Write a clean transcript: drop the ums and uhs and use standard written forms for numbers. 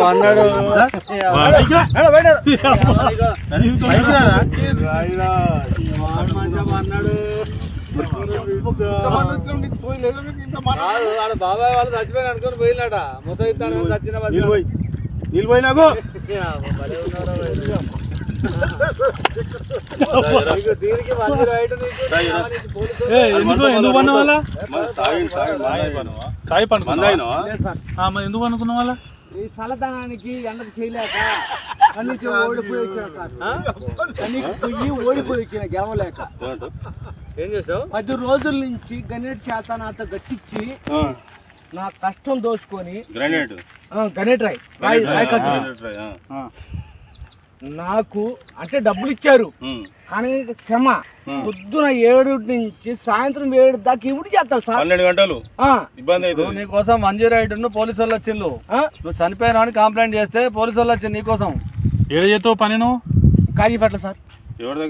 అన్నాడు బాబాయ్ వాళ్ళు చచ్చిపోయిన అనుకుని పోయినాట ముసైతాను చచ్చిన నీళ్ళు పోయినాకు దీనికి ఎందుకు పన్న వాళ్ళ ఎందుకు అనుకున్న వాళ్ళ ఈ చల్లదనానికి ఎండకు చేయలేక కన్నీకి ఓడిపోయి వచ్చిన కన్నీకి పోయి ఓడిపోయి వచ్చిన గెలవలేక ఏం చేసావు 10 రోజుల నుంచి గణేట్ చేత నాతో గట్టించి నా కష్టం దోచుకొని గణేట్ రాయ్ నాకు అంటే డబ్బులు ఇచ్చారు కానీ క్షమ పొద్దున 7 నుంచి సాయంత్రం 7 దాకా ఇవి చేస్తారు సార్ 12 గంటలు ఇబ్బంది అవుతుంది నీకోసం 108 పోలీసు వాళ్ళు వచ్చిండు నువ్వు చనిపోయినా అని కంప్లైంట్ చేస్తే పోలీసు వాళ్ళు వచ్చింది నీకోసం ఏడు చేస్తావు పని నువ్వు కాజీపట్ల సార్ ఎవరి దగ్గర